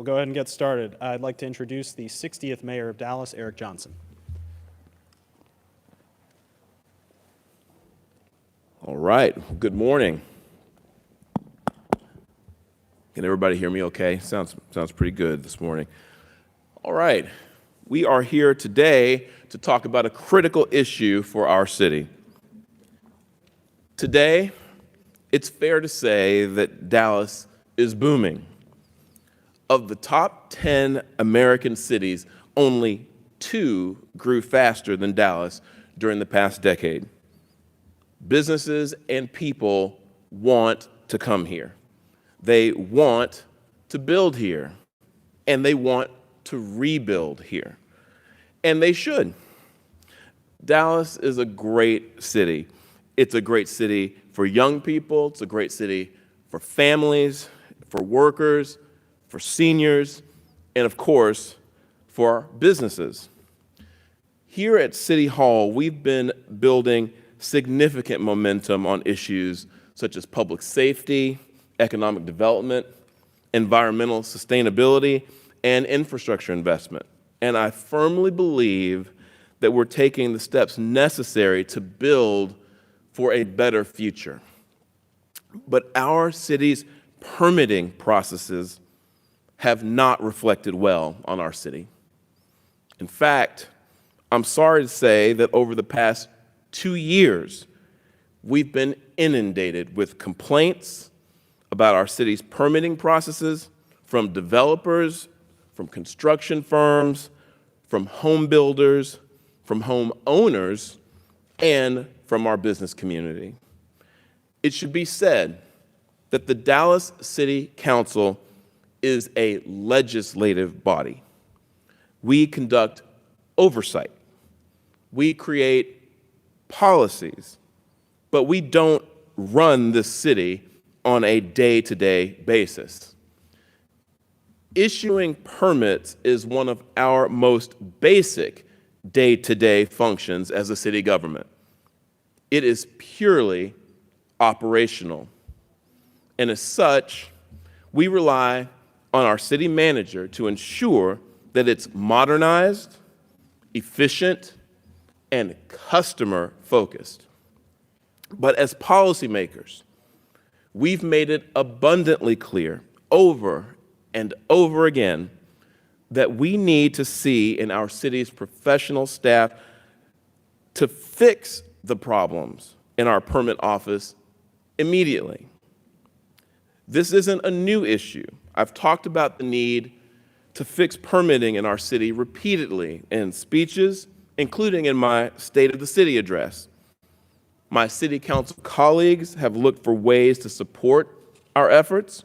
We'll go ahead and get started. I'd like to introduce the 60th Mayor of Dallas, Eric Johnson. All right, good morning. Can everybody hear me okay? Sounds pretty good this morning. All right, we are here today to talk about a critical issue for our city. Today, it's fair to say that Dallas is booming. Of the top 10 American cities, only 2 grew faster than Dallas during the past decade. Businesses and people want to come here. They want to build here, and they want to rebuild here. And they should. Dallas is a great city. It's a great city for young people. It's a great city for families, for workers, for seniors, and of course, for businesses. Here at City Hall, we've been building significant momentum on issues such as public safety, economic development, environmental sustainability, and infrastructure investment. And I firmly believe that we're taking the steps necessary to build for a better future. But our city's permitting processes have not reflected well on our city. In fact, I'm sorry to say that over the past 2 years, we've been inundated with complaints about our city's permitting processes from developers, from construction firms, from home builders, from home owners, and from our business community. It should be said that the Dallas City Council is a legislative body. We conduct oversight. We create policies, but we don't run this city on a day-to-day basis. Issuing permits is one of our most basic day-to-day functions as a city government. It is purely operational. And as such, we rely on our city manager to ensure that it's modernized, efficient, and customer-focused. But as policymakers, we've made it abundantly clear over and over again that we need to see in our city's professional staff to fix the problems in our permit office immediately. This isn't a new issue. I've talked about the need to fix permitting in our city repeatedly in speeches, including in my State of the City address. My city council colleagues have looked for ways to support our efforts.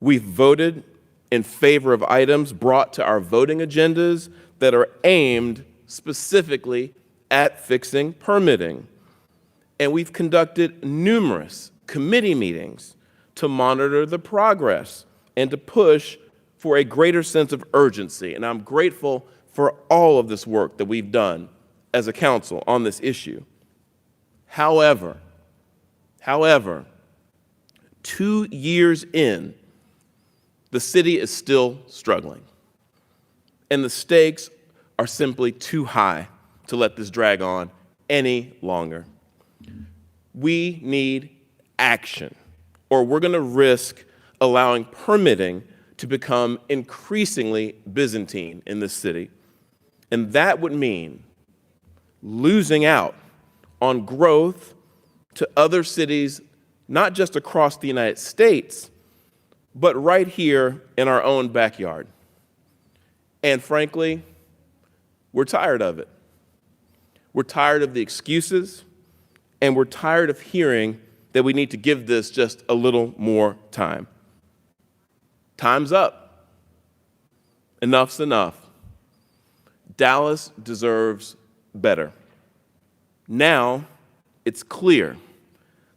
We've voted in favor of items brought to our voting agendas that are aimed specifically at fixing permitting. And we've conducted numerous committee meetings to monitor the progress and to push for a greater sense of urgency. And I'm grateful for all of this work that we've done as a council on this issue. However, 2 years in, the city is still struggling. And the stakes are simply too high to let this drag on any longer. We need action, or we're going to risk allowing permitting to become increasingly Byzantine in this city. And that would mean losing out on growth to other cities, not just across the United States, but right here in our own backyard. And frankly, we're tired of it. We're tired of the excuses, and we're tired of hearing that we need to give this just a little more time. Time's up. Enough's enough. Dallas deserves better. Now, it's clear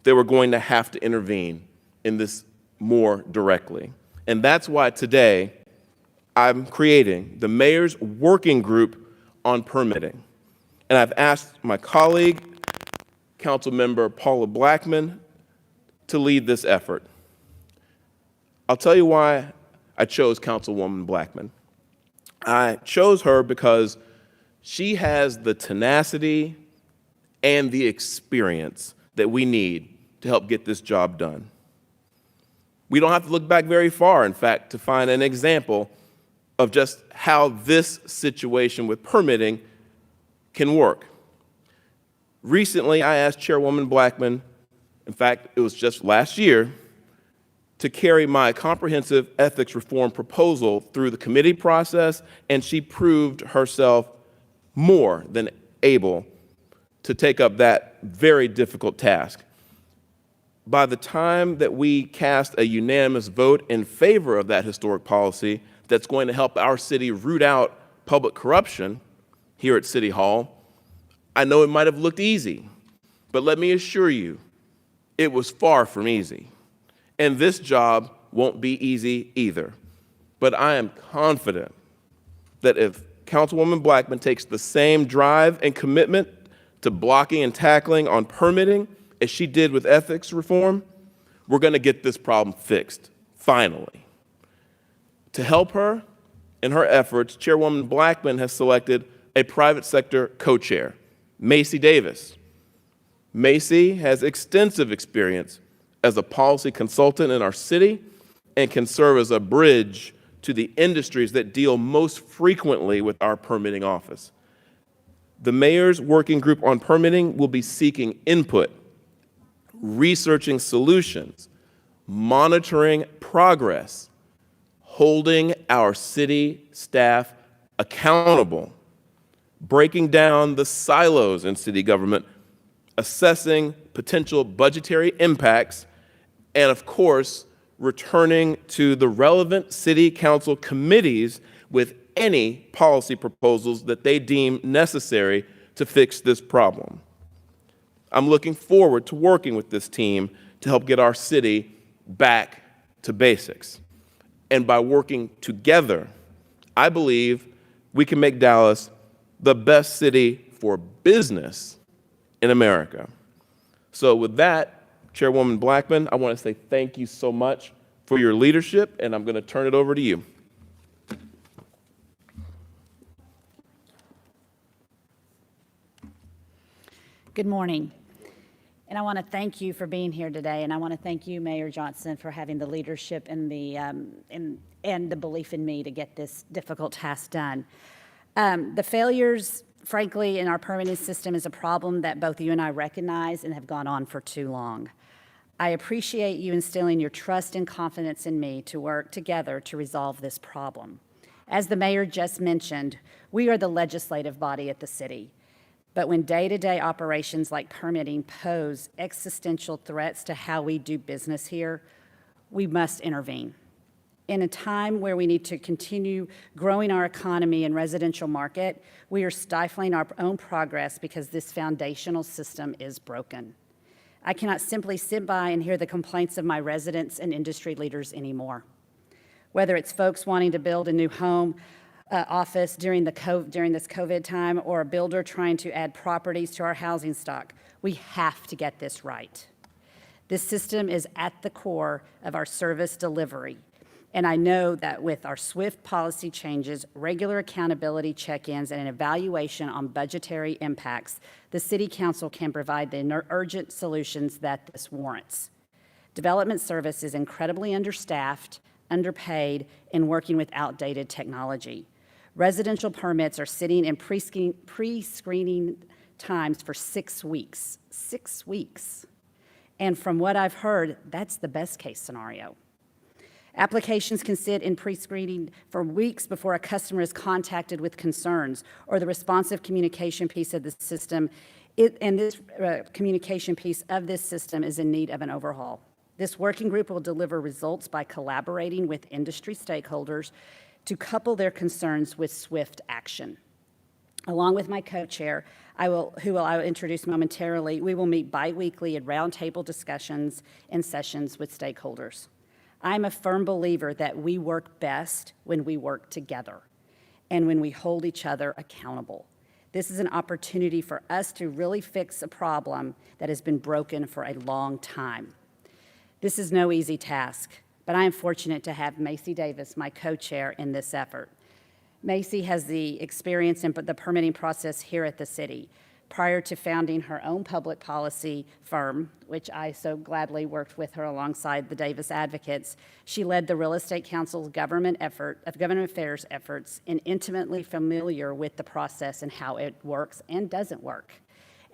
that we're going to have to intervene in this more directly. And that's why today I'm creating the Mayor's Working Group on Permitting. And I've asked my colleague, Councilmember Paula Blackman, to lead this effort. I'll tell you why I chose Councilwoman Blackman. I chose her because she has the tenacity and the experience that we need to help get this job done. We don't have to look back very far, in fact, to find an example of just how this situation with permitting can work. Recently, I asked Chairwoman Blackman, in fact, it was just last year, to carry my comprehensive ethics reform proposal through the committee process, and she proved herself more than able to take up that very difficult task. By the time that we cast a unanimous vote in favor of that historic policy that's going to help our city root out public corruption here at City Hall, I know it might have looked easy, but let me assure you, it was far from easy. And this job won't be easy either. But I am confident that if Councilwoman Blackman takes the same drive and commitment to blocking and tackling on permitting as she did with ethics reform, we're going to get this problem fixed, finally. To help her in her efforts, Chairwoman Blackman has selected a private sector co-chair, Macy Davis. Macy has extensive experience as a policy consultant in our city and can serve as a bridge to the industries that deal most frequently with our permitting office. The mayor's working group on permitting will be seeking input, researching solutions, monitoring progress, holding our city staff accountable, breaking down the silos in city government, assessing potential budgetary impacts, and of course, returning to the relevant city council committees with any policy proposals that they deem necessary to fix this problem. I'm looking forward to working with this team to help get our city back to basics. And by working together, I believe we can make Dallas the best city for business in America. So with that, Chairwoman Blackman, I want to say thank you so much for your leadership, and I'm going to turn it over to you. Good morning. And I want to thank you for being here today, and I want to thank you, Mayor Johnson, for having the leadership and the belief in me to get this difficult task done. The failures, frankly, in our permitting system is a problem that both you and I recognize and have gone on for too long. I appreciate you instilling your trust and confidence in me to work together to resolve this problem. As the mayor just mentioned, we are the legislative body at the city. But when day-to-day operations like permitting pose existential threats to how we do business here, we must intervene. In a time where we need to continue growing our economy and residential market, we are stifling our own progress because this foundational system is broken. I cannot simply sit by and hear the complaints of my residents and industry leaders anymore. Whether it's folks wanting to build a new home, office during this COVID time, or a builder trying to add properties to our housing stock, we have to get this right. This system is at the core of our service delivery, and I know that with our swift policy changes, regular accountability check-ins, and an evaluation on budgetary impacts, the City Council can provide the urgent solutions that this warrants. Development Service is incredibly understaffed, underpaid, and working with outdated technology. Residential permits are sitting in pre-screening times for 6 weeks. 6 weeks. And from what I've heard, that's the best case scenario. Applications can sit in pre-screening for weeks before a customer is contacted with concerns or the responsive communication piece of the system. This communication piece of this system is in need of an overhaul. This working group will deliver results by collaborating with industry stakeholders to couple their concerns with swift action. Along with my co-chair, who I will introduce momentarily, we will meet bi-weekly at roundtable discussions and sessions with stakeholders. I'm a firm believer that we work best when we work together and when we hold each other accountable. This is an opportunity for us to really fix a problem that has been broken for a long time. This is no easy task, but I am fortunate to have Macy Davis, my co-chair, in this effort. Macy has the experience in the permitting process here at the city. Prior to founding her own public policy firm, which I so gladly worked with her alongside the Davis Advocates, she led the Real Estate Council's government affairs efforts, and intimately familiar with the process and how it works and doesn't work.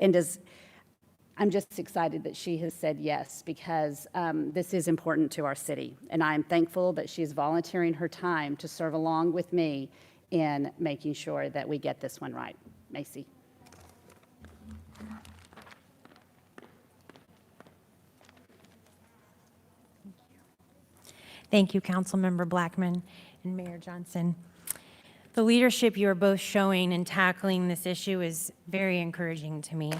I'm just excited that she has said yes, because this is important to our city. And I'm thankful that she's volunteering her time to serve along with me in making sure that we get this one right. Macy. Thank you, Councilmember Blackman and Mayor Johnson. The leadership you are both showing in tackling this issue is very encouraging to me.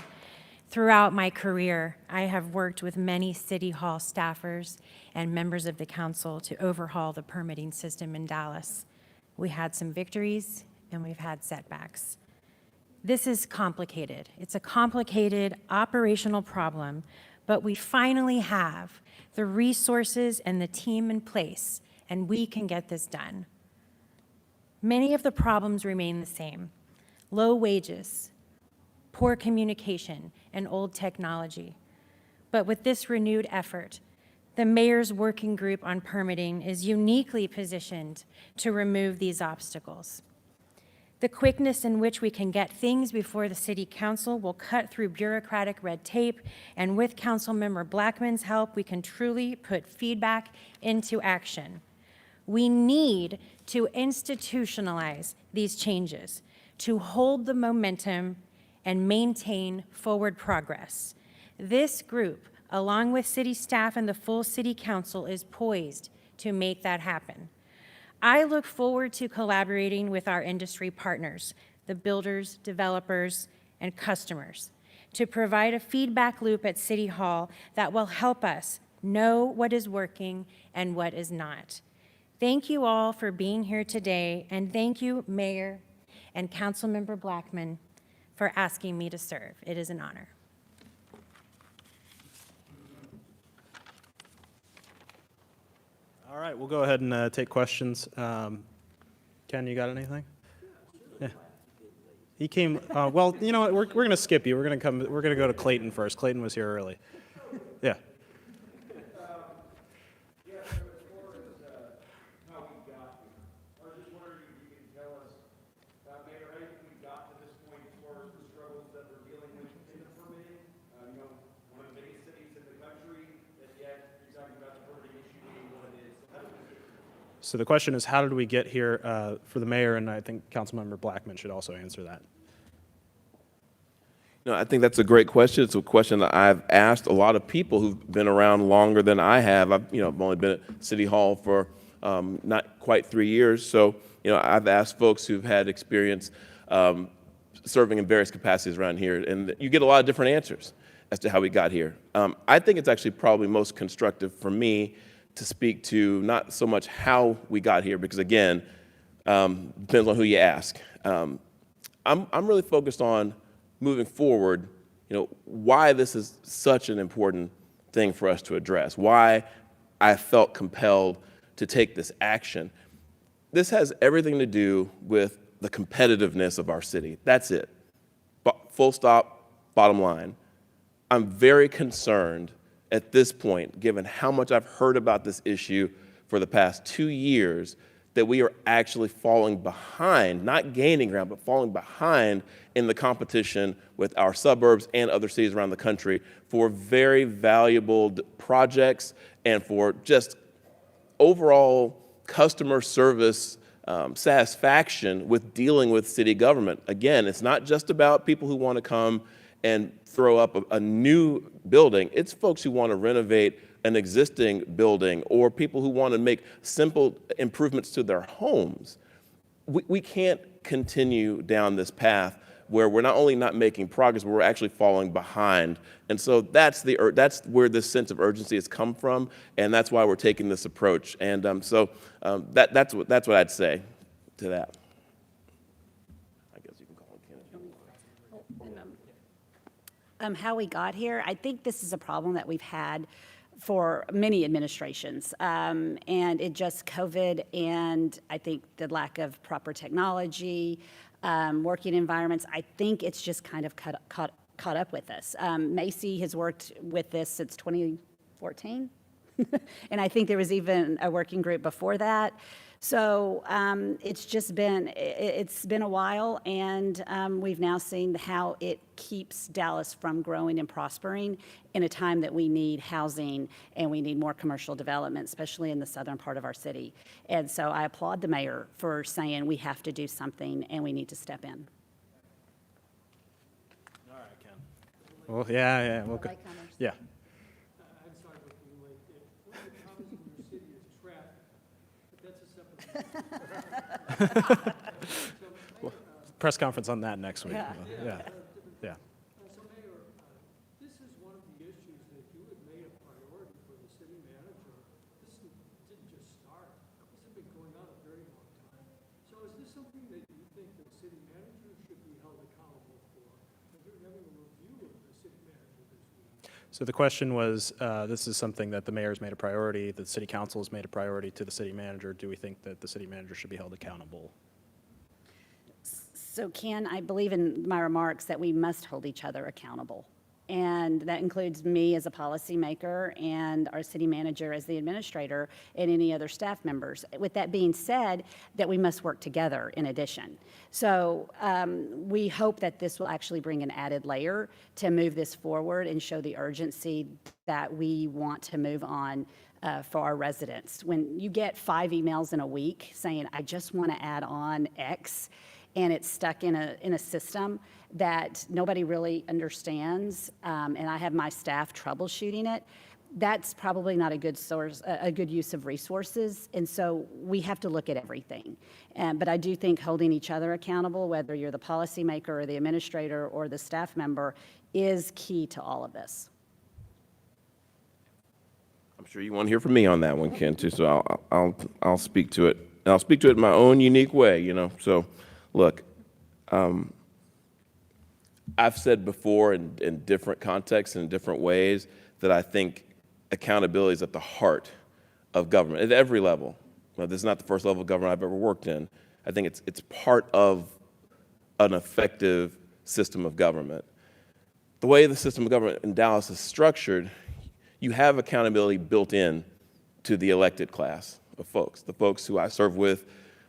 Throughout my career, I have worked with many City Hall staffers and members of the council to overhaul the permitting system in Dallas. We had some victories and we've had setbacks. This is complicated. It's a complicated operational problem, but we finally have the resources and the team in place, and we can get this done. Many of the problems remain the same: low wages, poor communication, and old technology. But with this renewed effort, the mayor's working group on permitting is uniquely positioned to remove these obstacles. The quickness in which we can get things before the City Council will cut through bureaucratic red tape, and with Councilmember Blackman's help, we can truly put feedback into action. We need to institutionalize these changes to hold the momentum and maintain forward progress. This group, along with city staff and the full City Council, is poised to make that happen. I look forward to collaborating with our industry partners, the builders, developers, and customers, to provide a feedback loop at City Hall that will help us know what is working and what is not. Thank you all for being here today, and thank you, Mayor and Councilmember Blackman, for asking me to serve. It is an honor. All right, we'll go ahead and take questions. Ken, you got anything? Yeah. He came. Well, you know what? We're going to skip you. We're going to go to Clayton first. Clayton was here early. Yeah. So the question is, how did we get here for the mayor? And I think Councilmember Blackman should also answer that. No, I think that's a great question. It's a question that I've asked a lot of people who've been around longer than I have. I've only been at City Hall for not quite 3 years. So, I've asked folks who've had experience serving in various capacities around here, and you get a lot of different answers as to how we got here. I think it's actually probably most constructive for me to speak to not so much how we got here, because again, depends on who you ask. I'm really focused on moving forward, why this is such an important thing for us to address, why I felt compelled to take this action. This has everything to do with the competitiveness of our city. That's it. Full stop, bottom line. I'm very concerned at this point, given how much I've heard about this issue for the past 2 years, that we are actually falling behind, not gaining ground, but falling behind in the competition with our suburbs and other cities around the country for very valuable projects and for just overall customer service satisfaction with dealing with city government. Again, it's not just about people who want to come and throw up a new building. It's folks who want to renovate an existing building, or people who want to make simple improvements to their homes. We can't continue down this path where we're not only not making progress, but we're actually falling behind. And so that's where this sense of urgency has come from, and that's why we're taking this approach. And that's what I'd say to that. I guess you can call him Ken. How we got here, I think this is a problem that we've had for many administrations. And it just COVID and I think the lack of proper technology, working environments, I think it's just kind of caught up with us. Macy has worked with this since 2014. And I think there was even a working group before that. So it's been a while, and we've now seen how it keeps Dallas from growing and prospering in a time that we need housing and we need more commercial development, especially in the southern part of our city. And so I applaud the mayor for saying we have to do something and we need to step in. Well, yeah, we'll go. Yeah. I'm sorry for being late. One of the problems in your city is traffic, but that's a separate. Press conference on that next week. Yeah. Yeah. Yeah. So Mayor, this is one of the issues that you had made a priority for the city manager. This didn't just start. This has been going on a very long time. So is this something that you think the city manager should be held accountable for? And you're having a review of the city manager this week. So the question was, this is something that the mayor's made a priority, the city council has made a priority to the city manager. Do we think that the city manager should be held accountable? So Ken, I believe in my remarks that we must hold each other accountable. And that includes me as a policymaker and our city manager as the administrator and any other staff members. With that being said, that we must work together in addition. So we hope that this will actually bring an added layer to move this forward and show the urgency that we want to move on for our residents. When you get 5 emails in a week saying, I just want to add on X, and it's stuck in a system that nobody really understands, and I have my staff troubleshooting it, that's probably not a good source, a good use of resources. And so we have to look at everything. But I do think holding each other accountable, whether you're the policymaker or the administrator or the staff member, is key to all of this. I'm sure you want to hear from me on that one, Ken, too, so I'll speak to it. And I'll speak to it in my own unique way, you know. So, look, I've said before in different contexts and in different ways that I think accountability is at the heart of government at every level. Now, this is not the first level of government I've ever worked in. I think it's part of an effective system of government. The way the system of government in Dallas is structured, you have accountability built in to the elected class of folks, the folks who I serve with,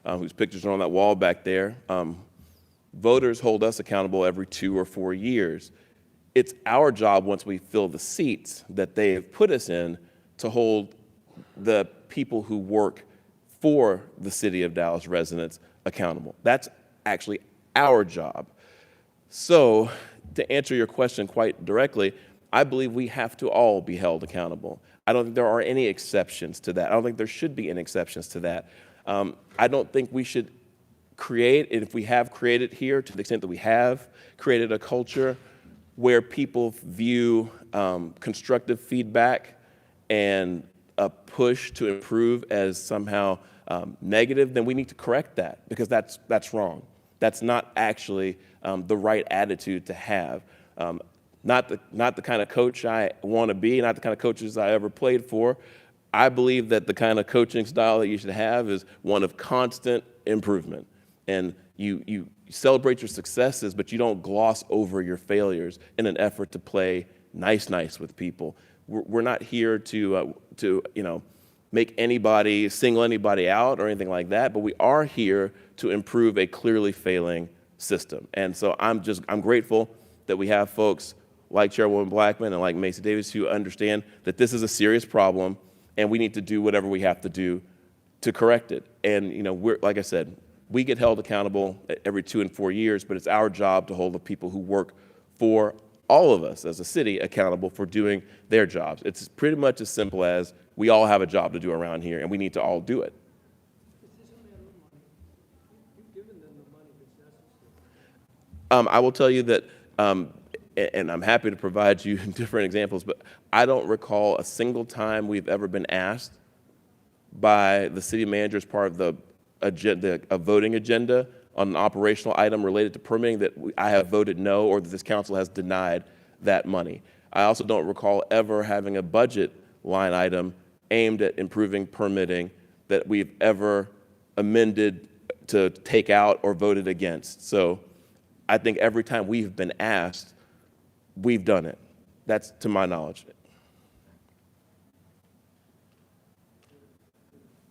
whose pictures are on that wall back there. Voters hold us accountable every 2 or 4 years. It's our job, once we fill the seats that they have put us in, to hold the people who work for the city of Dallas residents accountable. That's actually our job. So, to answer your question quite directly, I believe we have to all be held accountable. I don't think there are any exceptions to that. I don't think there should be any exceptions to that. I don't think we should create, and if we have created here, to the extent that we have created a culture where people view constructive feedback and a push to improve as somehow negative, then we need to correct that, because that's wrong. That's not actually the right attitude to have. Not the kind of coach I want to be, not the kind of coaches I ever played for. I believe that the kind of coaching style that you should have is one of constant improvement. And you celebrate your successes, but you don't gloss over your failures in an effort to play nice with people. We're not here to make anybody, single anybody out or anything like that, but we are here to improve a clearly failing system. And so I'm grateful that we have folks like Chairwoman Blackman and like Macy Davis who understand that this is a serious problem and we need to do whatever we have to do to correct it. And like I said, we get held accountable every 2 and 4 years, but it's our job to hold the people who work for all of us as a city accountable for doing their jobs. It's pretty much as simple as we all have a job to do around here, and we need to all do it. I will tell you that, and I'm happy to provide you different examples, but I don't recall a single time we've ever been asked by the city manager as part of the agenda, a voting agenda on an operational item related to permitting that I have voted no, or that this council has denied that money. I also don't recall ever having a budget line item aimed at improving permitting that we've ever amended to take out or voted against. So I think every time we've been asked, we've done it. That's to my knowledge.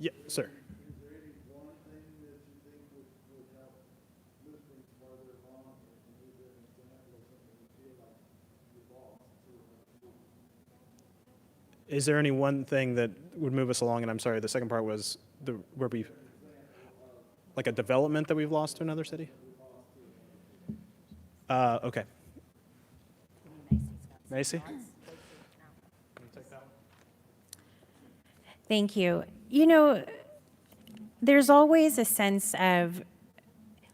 Yeah, sir. Is there any one thing that would move us along? And I'm sorry, the second part was where we, like a development that we've lost to another city? Okay. Macy? Thank you. You know, there's always a sense of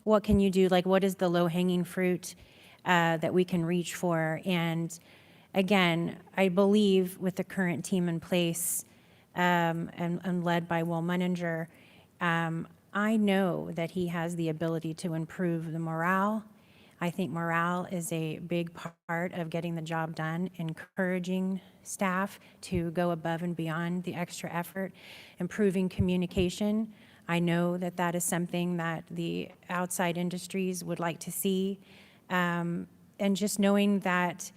what can you do, like what is the low-hanging fruit that we can reach for. And again, I believe with the current team in place and led by Will Munninger, I know that he has the ability to improve the morale. I think morale is a big part of getting the job done, encouraging staff to go above and beyond the extra effort, improving communication. I know that that is something that the outside industries would like to see. And just knowing that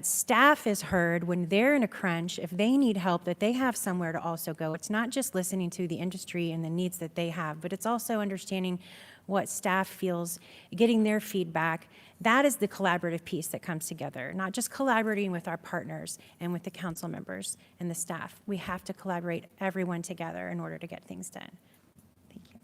staff is heard when they're in a crunch, if they need help, that they have somewhere to also go. It's not just listening to the industry and the needs that they have, but it's also understanding what staff feels, getting their feedback. That is the collaborative piece that comes together, not just collaborating with our partners and with the council members and the staff. We have to collaborate everyone together in order to get things done. Thank you.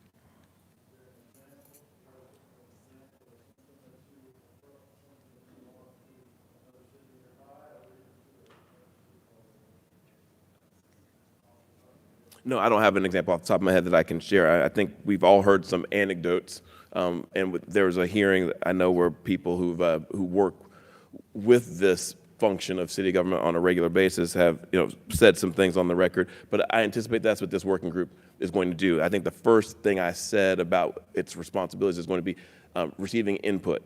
No, I don't have an example off the top of my head that I can share. I think we've all heard some anecdotes, there was a hearing that I know where people who work with this function of city government on a regular basis have said some things on the record. But I anticipate that's what this working group is going to do. I think the first thing I said about its responsibilities is going to be receiving input,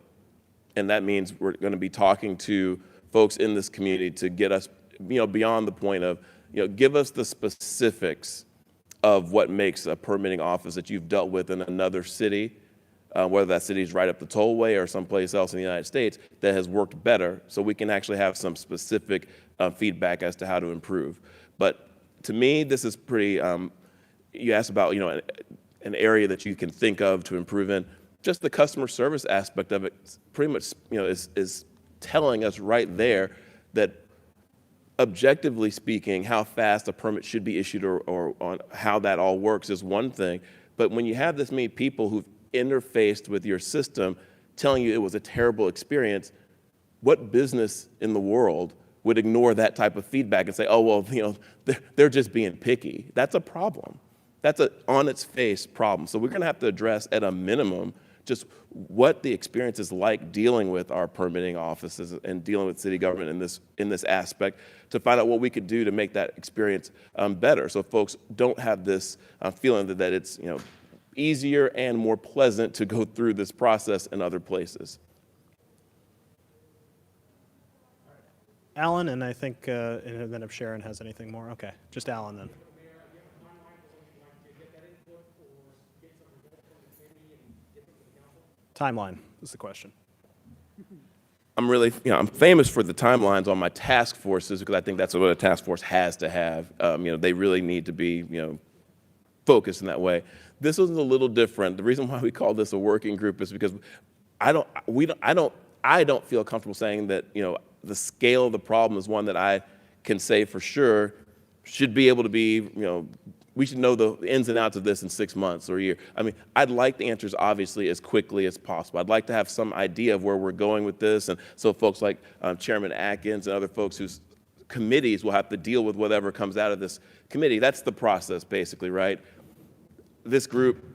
and that means we're going to be talking to folks in this community to get us beyond the point of give us the specifics of what makes a permitting office that you've dealt with in another city, whether that city is right up the tollway or someplace else in the United States that has worked better, so we can actually have some specific feedback as to how to improve. But to me, this is pretty, you asked about an area that you can think of to improve in. Just the customer service aspect of it pretty much is telling us right there that objectively speaking, how fast a permit should be issued or on how that all works is one thing. But when you have this many people who've interfaced with your system telling you it was a terrible experience, what business in the world would ignore that type of feedback and say, oh, well, they're just being picky? That's a problem. That's an on its face problem. So we're going to have to address at a minimum just what the experience is like dealing with our permitting offices and dealing with city government in this aspect to find out what we could do to make that experience better, so folks don't have this feeling that it's easier and more pleasant to go through this process in other places. Alan, and I think, and then if Sharon has anything more. Okay, just Alan then. Timeline is the question. I'm really, I'm famous for the timelines on my task forces because I think that's what a task force has to have. They really need to be, focused in that way. This was a little different. The reason why we call this a working group is because I don't feel comfortable saying that, the scale of the problem is one that I can say for sure should be able to be, we should know the ins and outs of this in 6 months or a year. I mean, I'd like the answers, obviously, as quickly as possible. I'd like to have some idea of where we're going with this. And so folks like Chairman Atkins and other folks whose committees will have to deal with whatever comes out of this committee. That's the process, basically, right? This group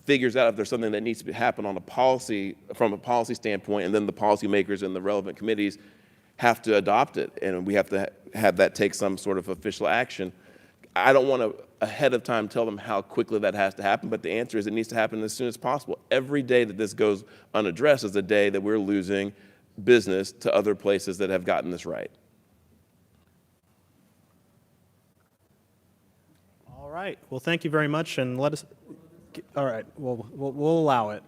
figures out if there's something that needs to happen on a policy, from a policy standpoint, and then the policymakers and the relevant committees have to adopt it. And we have to have that take some sort of official action. I don't want to ahead of time tell them how quickly that has to happen, but the answer is it needs to happen as soon as possible. Every day that this goes unaddressed is a day that we're losing business to other places that have gotten this right. right, well, thank you very much, and let us, all right, we'll allow it.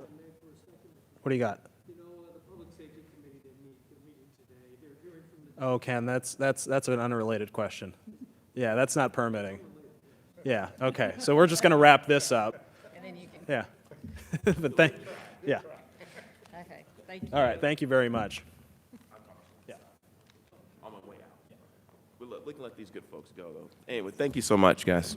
What do you got? You know, the Public Safety Committee, they're meeting today. They're hearing from the Oh, Ken, that's an unrelated question. Yeah, that's not permitting. Yeah, okay, so we're just going to wrap this up. And then you can, Yeah. But yeah, okay, thank you. all right, thank you very much. Yeah. On my way out. We can let these good folks go, though. Anyway, thank you so much, guys.